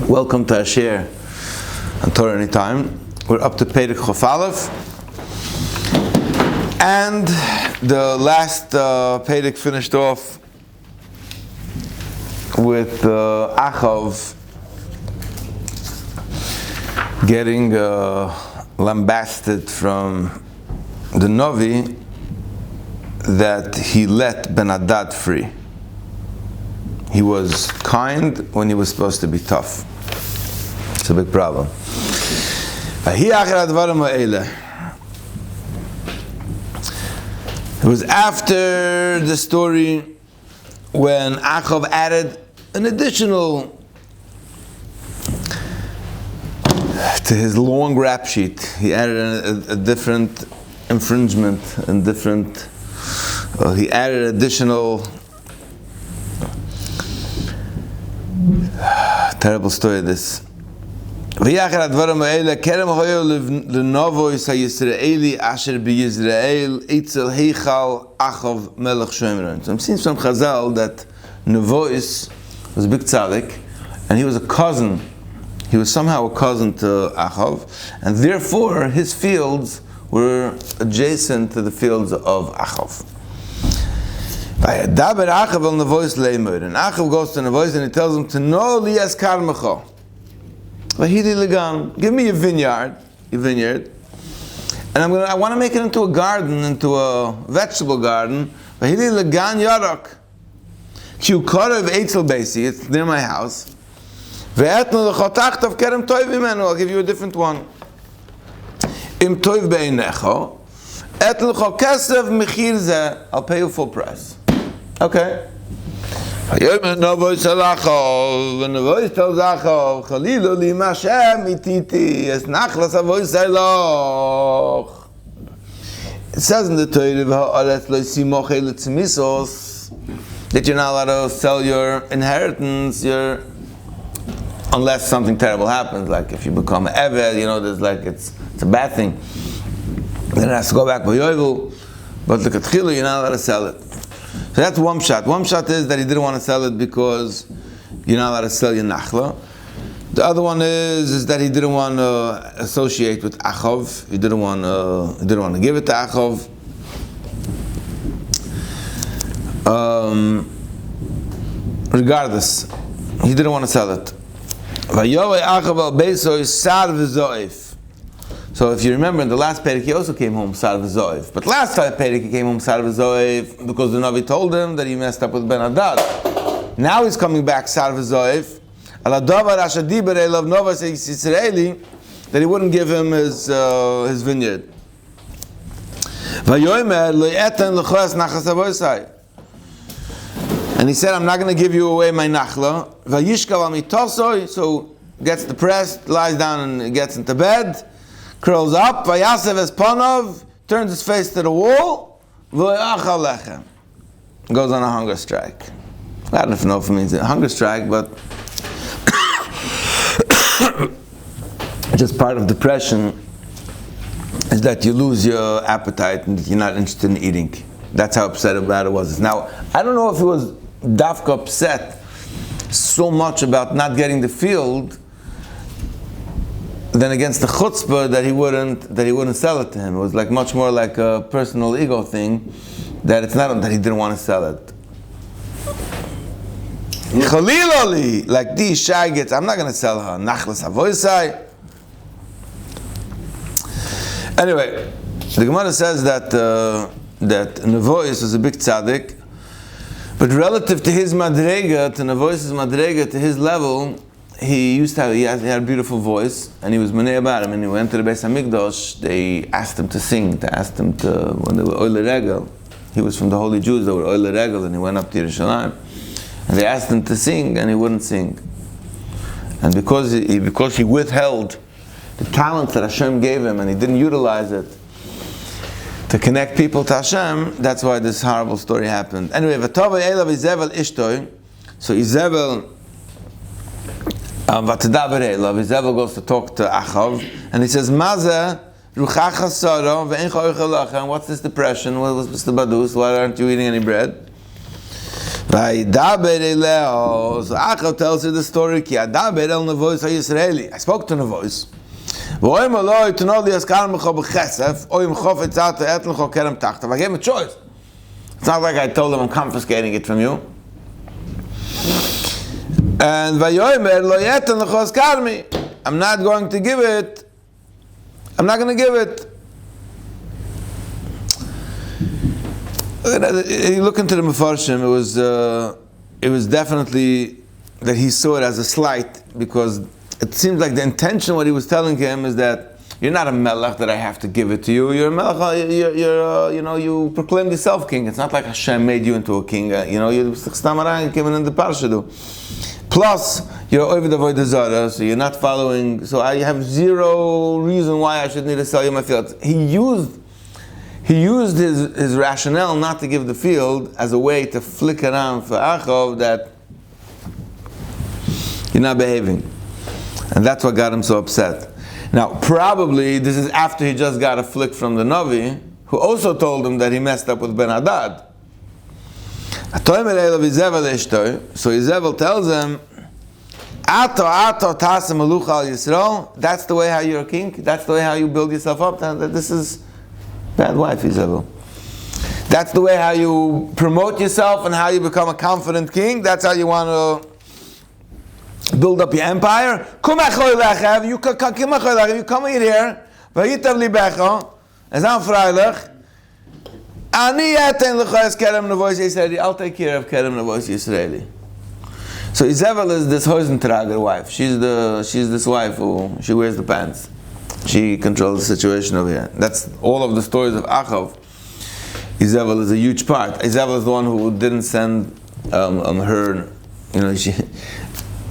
Welcome to our share on Torah Anytime. We're up to Perek Chof Aleph, and the last Perek finished off with Achav getting lambasted from the Novi that he let Ben Hadad free. He was kind when he was supposed to be tough. It's a big problem. It was after the story when Achav added an additional to his long rap sheet. He added a different infringement and different. He added additional. Terrible story, this. V'yachar advarim ha'ele kerem hoyo l'novois ha'Yisraeli asher b'Yisrael eitzel heichal Achav melech Shomron. So I'm seeing from Chazal that Nevois was a big tzaddik, and he was a cousin. He was somehow a cousin to Achav, and therefore his fields were adjacent to the fields of Achav. And Achav goes to Nevois and he tells him to know lias karmecho. Give me a vineyard, and I want to make it into a garden, into a vegetable garden. It's near my house. I'll give you a different one. I'll pay you full price. Okay. When Nevois tells Achav, Chalilu li Hashem ititi, es nachlas avois eiloch. It says in the Torah, that you're not allowed to sell your inheritance, unless something terrible happens, like if you become an eved, there's it's a bad thing. Then it has to go back by Yovel, but look at Chilu, you're not allowed to sell it. So that's one shot. One shot is that he didn't want to sell it because you're not allowed to sell your nachla. The other one is that he didn't want to associate with Achav. He didn't want to give it to Achav. Regardless, he didn't want to sell it. So if you remember, in the last Perek, he also came home Sar v'Zoev. But last time Perek, he came home Sar v'Zoev because the Navi told him that he messed up with Ben Hadad. Now he's coming back Sar v'Zoev. That he wouldn't give him his vineyard. And he said, I'm not going to give you away my nachla. So gets depressed, lies down and gets into bed. Curls up, Vayasev es Panov, turns his face to the wall, V'yachal lechem. Goes on a hunger strike. I don't know if it means a hunger strike, but just part of depression is that you lose your appetite and you're not interested in eating. That's how upset about it was. Now, I don't know if he was dafka upset so much about not getting the field, then against the chutzpah that he wouldn't sell it to him. It was much more like a personal ego thing, that it's not that he didn't want to sell it. Chalilali, like these shy gets, I'm not going to sell her. Nachlas avoisai. Anyway, the Gemara says that Nevois is a big tzaddik, but relative to his madrega, to Nevois' madrega, to his level, he had a beautiful voice, and he was manei about him. And he went to the Beis Hamikdash. They asked him to sing. They asked him when they were oile regel. He was from the holy Jews. They were oile regel, and he went up to Yerushalayim. And they asked him to sing, and he wouldn't sing. And because he withheld the talents that Hashem gave him, and he didn't utilize it to connect people to Hashem, that's why this horrible story happened. Anyway, V'tova elav Izebel ishtoi. So Izebel. Izebel goes to talk to Achav, and he says, Maza ruchacha sara ve'encha oichel lachem. What's this depression? What's the badus? Why aren't you eating any bread? So Achav tells her the story. I spoke to Nevois. I gave him a choice. It's not like I told him I'm confiscating it from you. And I'm not going to give it. I'm not going to give it. You look into the Mefarshim, it was definitely that he saw it as a slight, because it seems like the intention, what he was telling him, is that you're not a melech that I have to give it to you. You're a melech. You proclaimed yourself king. It's not like Hashem made you into a king. You're stamara given in the parsha. Plus, you're over the avodah zarah, so you're not following. So I have zero reason why I should need to sell you my field. He used his rationale not to give the field as a way to flick around for Achav that you're not behaving. And that's what got him so upset. Now, probably this is after he just got a flick from the Navi, who also told him that he messed up with Ben Hadad. So Izebel tells him, that's the way how you're a king? That's the way how you build yourself up? This is bad wife, Izebel. That's the way how you promote yourself and how you become a confident king? That's how you want to build up your empire? You come in here, I'll take care of Kerem Nevois Yisraeli. So Izebel is this Hosentrager wife. She's this wife who she wears the pants. She controls the situation over here. That's all of the stories of Achav. Izebel is a huge part. Izebel is the one who didn't send her.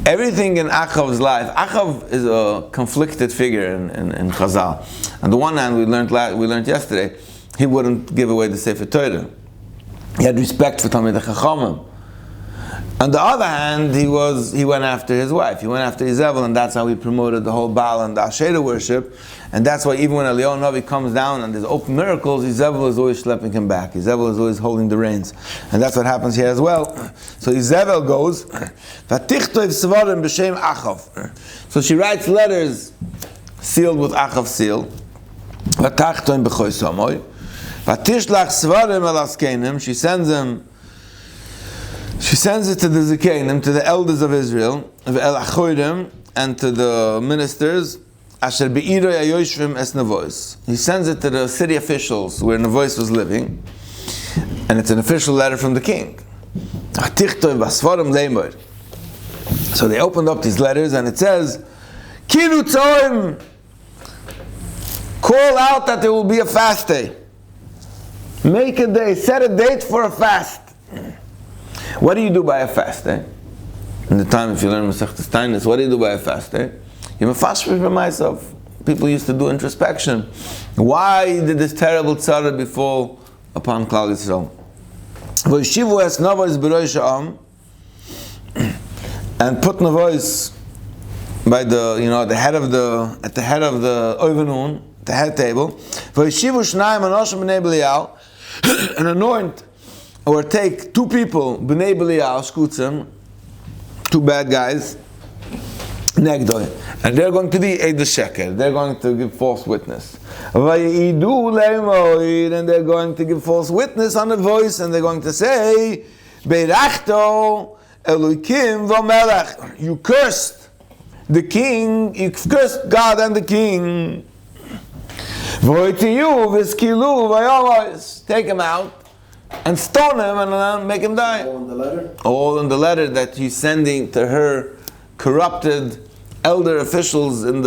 Everything in Achav's life. Achav is a conflicted figure in Chazal. On the one hand, we learned yesterday, he wouldn't give away the Sefer Torah. He had respect for Talmidei Chachamim. On the other hand, he went after his wife. He went after Izebel, and that's how he promoted the whole Baal and the Asherah worship. And that's why even when Eliyahu Navi comes down and there's open miracles, Izebel is always schlepping him back. Izebel is always holding the reins. And that's what happens here as well. So Izebel goes, so she writes letters sealed with Achav's seal. She sends it to the Zikanim, to the elders of Israel, and to the ministers. He sends it to the city officials where Nevois was living, and it's an official letter from the king. So they opened up these letters, and it says, call out that there will be a fast day. Make a day, set a date for a fast. What do you do by a fast day? In the time, if you learn Masechtas Tainis, what do you do by a fast day? You fast for myself. People used to do introspection. Why did this terrible tzara befall upon Klal Yisrael? And put Nevois by the head of the Ovenun, the head table. And anoint or take two people, B'nai Belial, Shkutzim, two bad guys, Negdoi, and they're going to be Eid Sheker. They're going to give false witness. And they're going to give false witness on the voice, and they're going to say, Beirachto Elokim v'Melech. You cursed the king, you cursed God and the king. Take him out and stone him and make him die. All in the letter? All in the letter that he's sending to her corrupted elder officials from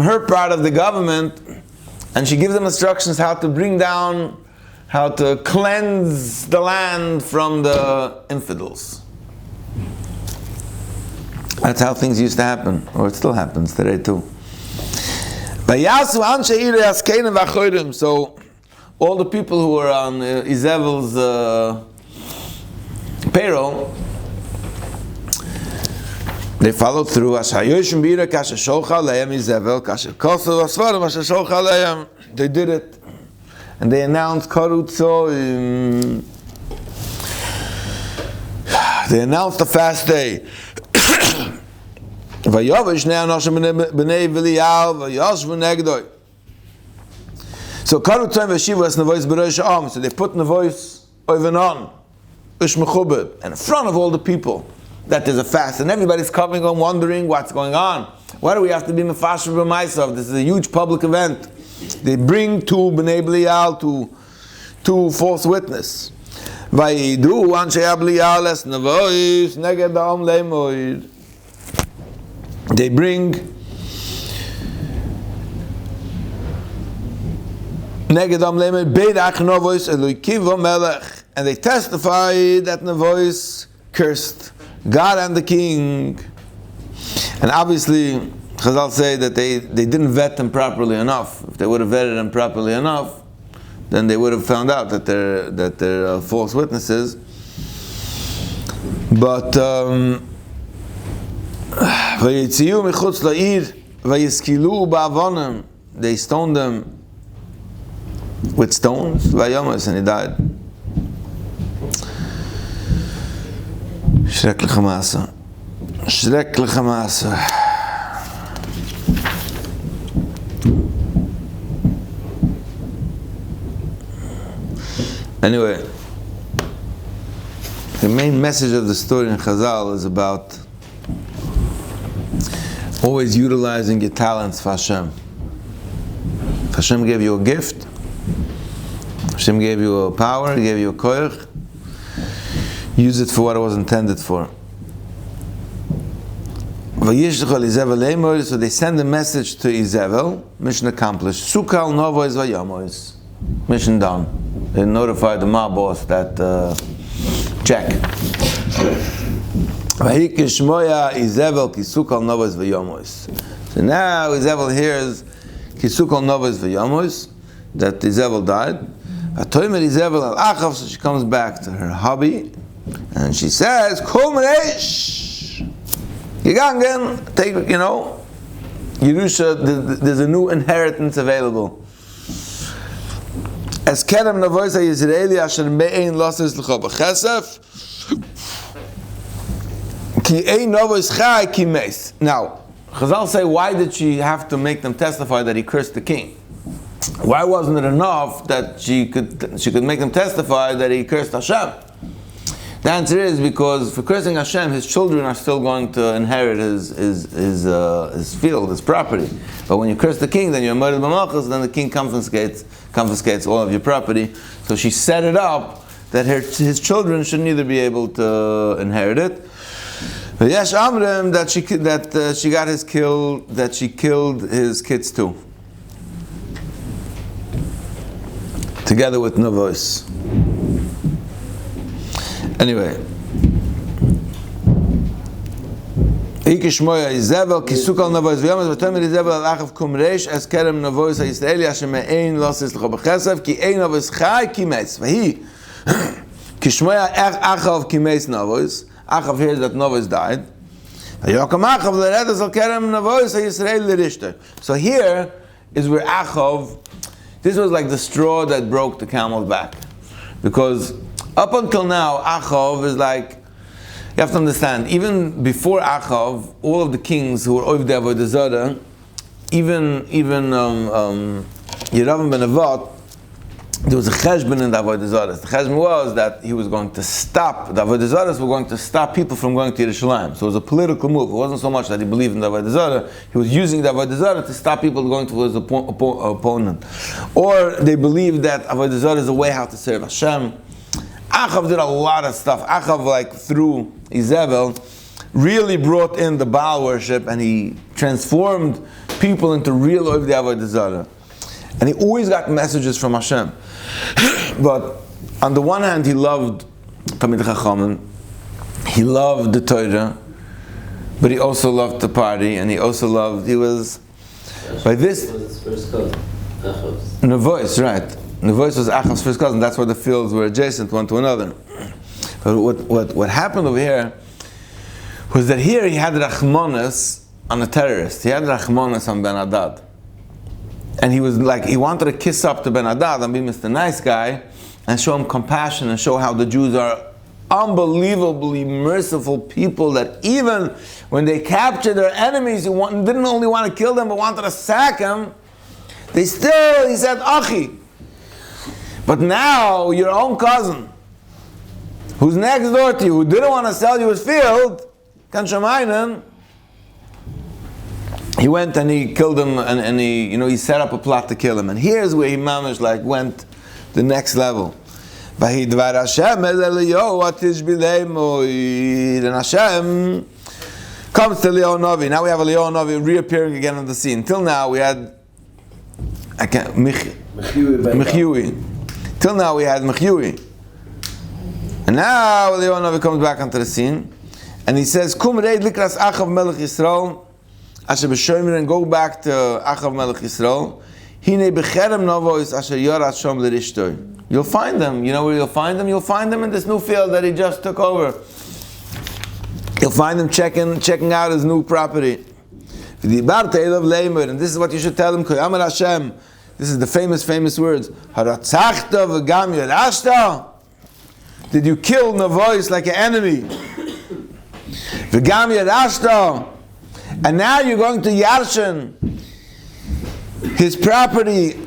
her part of the government, and she gives them instructions how to cleanse the land from the infidels. That's how things used to happen, or it still happens today too. So all the people who were on Izebel's payroll, they followed through. They did it, and they announced They announced the fast day. Vayovish now b'nei V'lial v'yashvu negdoi. So karu tzayim v'shiva es nevois b'rosh ha'am. So they put nevois oivenon, ushmechubed, and in front of all the people, that there's a fast, and everybody's coming on wondering what's going on. Why do we have to be mefasher b'maisav? This is a huge public event. They bring two b'nei B'lial, two false witness. Vayidu anshe B'lial es nevois neged ha'am le'moid. They bring Negedam Lemed Beidach Novois Eloikivo Melech, and they testify that Novois cursed God and the king. And obviously, Chazal say that they didn't vet them properly enough. If they would have vetted them properly enough, then they would have found out that they're false witnesses. But they stoned them with stones, and he died. Schreckliche Masse. Schreckliche Masse. Anyway, the main message of the story in Chazal is about always utilizing your talents for Hashem. If Hashem gave you a gift, Hashem gave you a power, He gave you a koyach, use it for what it was intended for. So they send a message to Izevel, mission accomplished. Sukal novois vayamois, mission done. They notified the mob boss that check. So now Izevel hears Kisukal Novos V'Yamos, that Izevel died. So she comes back to her hubby and she says, Kol Mereish, Gegangen, take, Yerusha, there's a new inheritance available. As Kerem Navois HaYisraeli Asher Me'ein Losses L'cho B'Chesef Ki Ein Navois Chai Ki Meis. Now, Chazal say, why did she have to make them testify that he cursed the king? Why wasn't it enough that she could make them testify that he cursed Hashem? The answer is because for cursing Hashem, his children are still going to inherit his field, his property. But when you curse the king, then you're murdered b'malchus, then the king confiscates all of your property. So she set it up that his children should neither be able to inherit it. Yesh Amrim that she got his killed, that she killed his kids too, together with Novois. Anyway, Ikishmoya Izevel Kisukal Novois V'Yomas V'Tomer Izevel Al Achav Kumreish Es Kerem Novois HaYisraeli Hashem Me'ein Losis L'cho B'Chesef Ki Ein Novois Chai Ki Meis V'Hi Kishmoya Achav Ki Meis Novois. Achav hears that Novois died. So here is where Achav, this was like the straw that broke the camel's back. Because up until now, Achav is like, you have to understand, even before Achav, all of the kings who were Oivdei Avodah Zarah, even Yeravam ben Nevat, there was a cheshbon in the Avodah Zarah. The cheshbon was that he was going to stop, the Avodah Zarah were going to stop people from going to Yerushalayim. So it was a political move. It wasn't so much that he believed in the Avodah Zarah, he was using the Avodah Zarah to stop people going to his opponent. Or they believed that Avodah Zarah is a way how to serve Hashem. Achav did a lot of stuff. Achav, like through Izevel, really brought in the Baal worship, and he transformed people into real Oivdei Avodah Zarah. And he always got messages from Hashem. But on the one hand, he loved Talmid Chachamim, he loved the Torah, but he also loved to party, and he was by this was his first cousin, Achav's. Nevois, right? Nevois was Achav's first cousin. That's why the fields were adjacent one to another. But what happened over here was that here he had Rachmanas on a terrorist. He had Rachmanas on Ben Hadad. And he was like, he wanted to kiss up to Ben Hadad and be Mr. Nice Guy and show him compassion and show how the Jews are unbelievably merciful people that even when they captured their enemies who didn't only want to kill them but wanted to sack them, he said, Achi. But now your own cousin, who's next door to you, who didn't want to sell you his field, kan shamaynen, he went and he killed him, and he set up a plot to kill him. And here's where he mamish went the next level. And Hashem comes to Eliyahu Navi. Now we have Eliyahu Navi reappearing again on the scene. Till now we had Mechyui. Till now we had Mechyui. And now Eliyahu Navi comes back onto the scene, and he says, "Kum reid likras Achav Melech Yisrael, asher b'shomer," and go back to Achav Melech Yisrael. Hine b'cherem novois asher yorat shom l'rishtoi. You'll find them. You know where you'll find them? You'll find them in this new field that he just took over. You'll find them checking out his new property. And this is what you should tell him. Hashem. This is the famous words. Did you kill Navois like an enemy? And now you're going to Yarshan, his property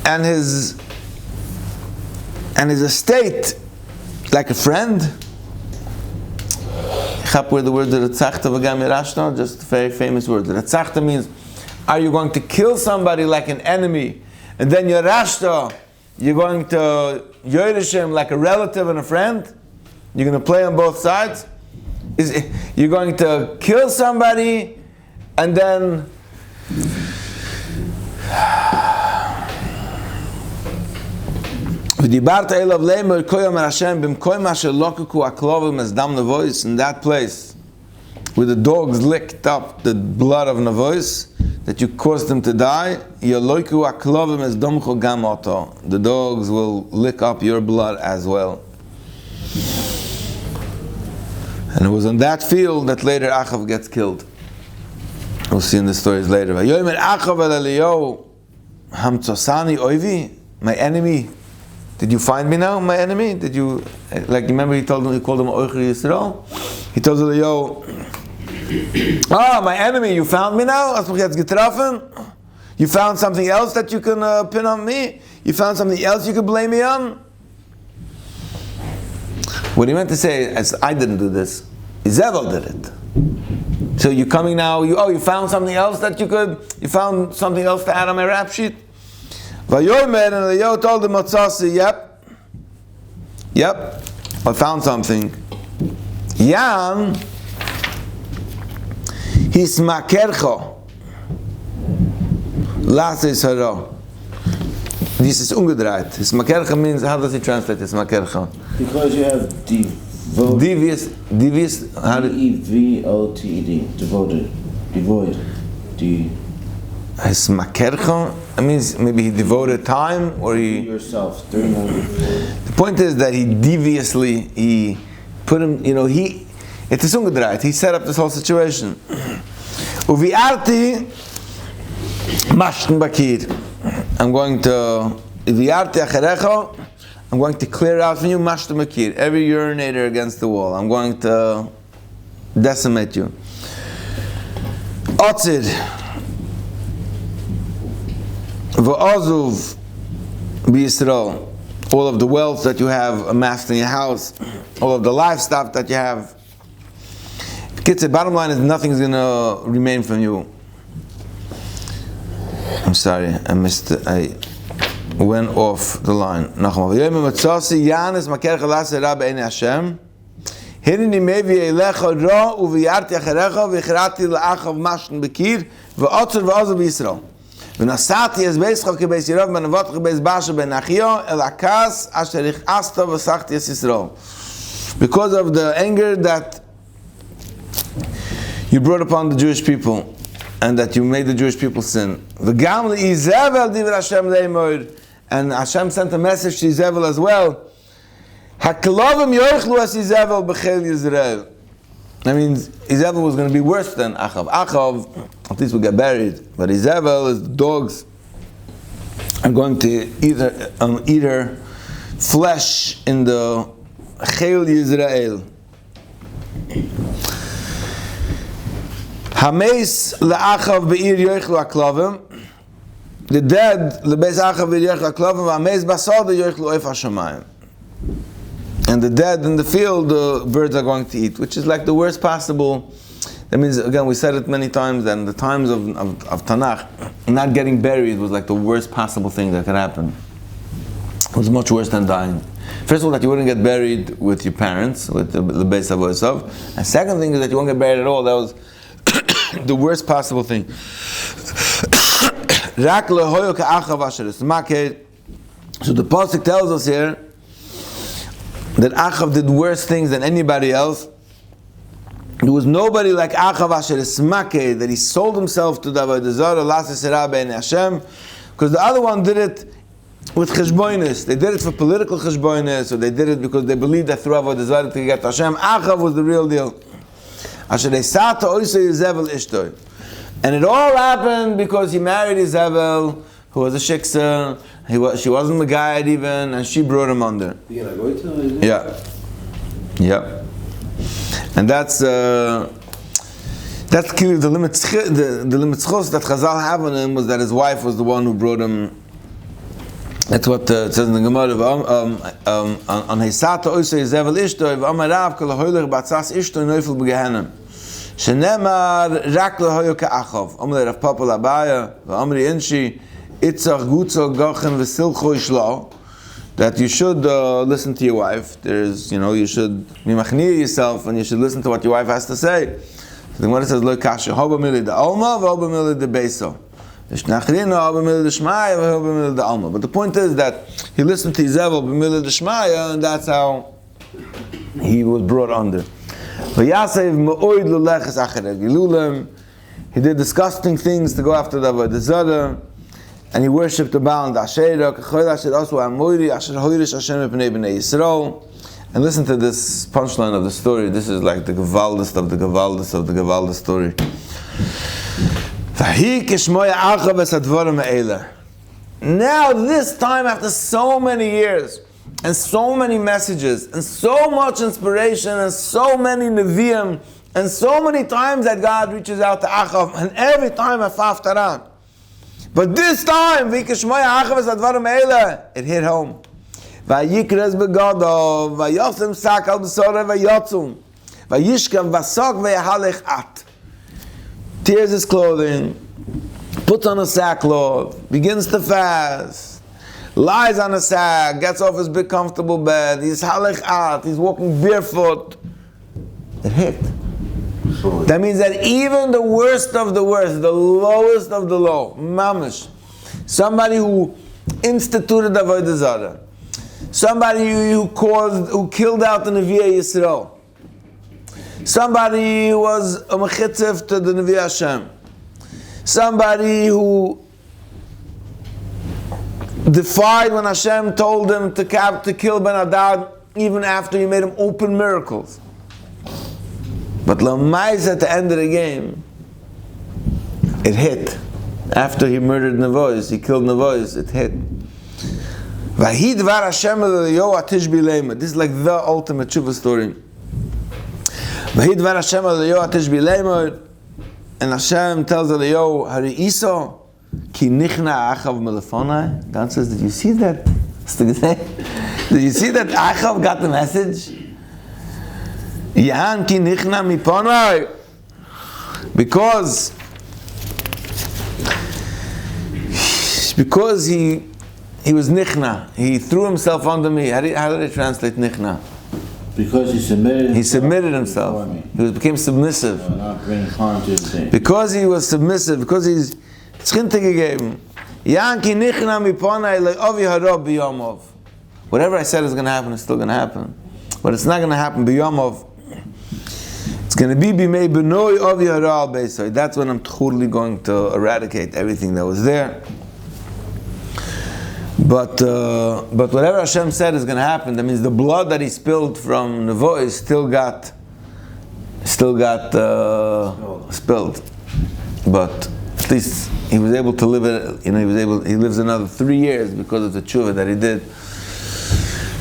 and his estate, like a friend. Where the word Ratzachta v'gam Yerashta, just a very famous word. Ratzachta means, are you going to kill somebody like an enemy, and then Yerashta, you're going to Yerush him like a relative and a friend? You're going to play on both sides? You're going to kill somebody and then in that place where the dogs licked up the blood of Navois, that you caused them to die, the dogs will lick up your blood as well. And it was on that field that later Achav gets killed. We'll see in the stories later. My enemy, did you find me now, my enemy? Did you, remember he called him Oicher Yisrael? He told Eliyahu, my enemy, you found me now? You found something else that you can pin on me? You found something else you could blame me on? What he meant to say is, I didn't do this. Izebel did it. So you're coming now, you found something else you found something else to add on my rap sheet? Vayomer, and Eliyahu told him, yep, I found something. Yan, hismakercho, lasis hara. This is ungedreit. Hismakercho means, how does he translate hismakercho? Because you have devious, D-E-V-O-T-E-D, devoted, devoid, Hismakercho, it means maybe he devoted time, or he... yourself, during the point is that he deviously, he put him, it's a ungedreit. He set up this whole situation. Uviarti mashten bakir. I'm going to clear out from you mashten bakir, every urinator against the wall. I'm going to decimate you. Otzid v'ozuv b'Yisrael, all of the wealth that you have amassed in your house, all of the livestock that you have. Kids, the bottom line is nothing's going to remain from you. I'm sorry, I went off the line. Because of the anger that you brought upon the Jewish people, and that you made the Jewish people sin. And Hashem sent a message to Izebel as well. That means Izebel was going to be worse than Achav. Achav, at least will get buried. But Izebel is the dogs are going to eat her flesh in the Chel Yisrael. Hameis le'achav be'ir yoichlu aklavim. The dead le'beis achav be'ir yoichlu aklavim. Hameis basada yoichlu oif hashamayim. And the dead in the field, the birds are going to eat, which is like the worst possible. That means, again, we said it many times, that in the times of Tanakh, not getting buried was like the worst possible thing that could happen. It was much worse than dying. First of all, that you wouldn't get buried with your parents, with the Beis Avosav. And second thing is that you won't get buried at all. That was the worst possible thing. So the Pasuk tells us here that Achav did worse things than anybody else. There was nobody like Achav Asher Ismakeh, that he sold himself to the Avodah Zarah, Lasses Rabbe and Hashem, because the other one did it with cheshboinus. They did it for political cheshboinus, or they did it because they believed that through Avodah Zarah to get Hashem. Achav was the real deal. Asher Esata Oisei Yezevel Ishtoi. And it all happened because he married Yezevel, who was a shiksa. She wasn't the guy even, and she brought him under. Yeah. Yeah. And that's clearly the limit that Chazal have on him was that his wife was the one who brought him. That's what it says in the Gemara. On Heisata Oisei Yezevel Ishtoi v'amarav kol ha'hoylech b'atzas Ishtoi noifel b'gehenim. Shenemar rak lehoyo ka'achav. Amrei Rav Papa Labaya v'amri Inshi Itzach Gutzo Gachen v'silcho Ishlo. That you should listen to your wife. There's, you should be machniya yourself, and you should listen to what your wife has to say. So the Gemara says, "Lo kasha hoba mili de alma, hoba mili de beso. Ishnachrino hoba mili de shmaya, hoba mili de alma." But the point is that he listened to Yezevel b'mili de shmaya, and that's how he was brought under. V'yasev me'oid l'leches achere gilulim. He did disgusting things to go after the Avodah Zarah. And he worshipped the Baal and the Asherah. And listen to this punchline of the story. This is like the gewaldest of the gewaldest of the gewaldest story. Now this time, after so many years, and so many messages, and so much inspiration, and so many Nevi'im, and so many times that God reaches out to Achav, and every time Afaftaran. But this time, it hit home. Vayikres begado, vayosem sak al besore vayotzum, vayishkav vasok vayahalech at. Tears his clothing, puts on a sackcloth, begins to fast, lies on a sack, gets off his big comfortable bed, he's halech at, he's walking barefoot. It hit. That means that even the worst of the worst, the lowest of the low, mamish, somebody who instituted the Avodah Zarah, somebody who killed out the Nevi'ah Yisrael, somebody who was a mechitzef to the Nevi'ah Hashem, somebody who defied when Hashem told him to kill Ben Hadad, even after he made him open miracles. But Lamais at the end of the game, it hit. After he murdered Nevois, he killed Nevois, it hit. This is like the ultimate tshuva story. And Hashem tells Eliyahu, Hari Iso, ki nichna Achav melefonai. God says, did you see that? Did you see that Achav got the message? Yahan ki nichna miponai. Because he was nichna. He threw himself under me. How did I translate nichna? Because he submitted himself. He became submissive. Not bringing harm to his thing. Because he was submissive. Because he's tzchinti gegeben. Yahan ki nichna miponai le'ovi harab b'yomov. Whatever I said is going to happen is still going to happen. But it's not going to happen b'yomov. It's going to be b'mei b'noi ovi hara al beisai. That's when I'm totally going to eradicate everything that was there. But whatever Hashem said is going to happen. That means the blood that he spilled from Nevois still got spilled. But at least he was able to live it. He lives another 3 years because of the tshuva that he did.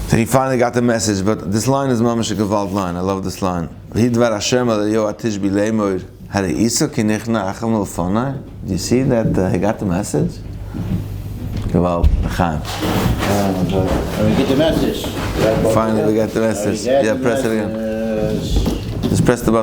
So he finally got the message, but this line is mamash a gewalt line. I love this line. Do you see that he got the message? Gewalt, Chaim. We get the message. Finally we get the message. Yeah, press it again. Just press the button.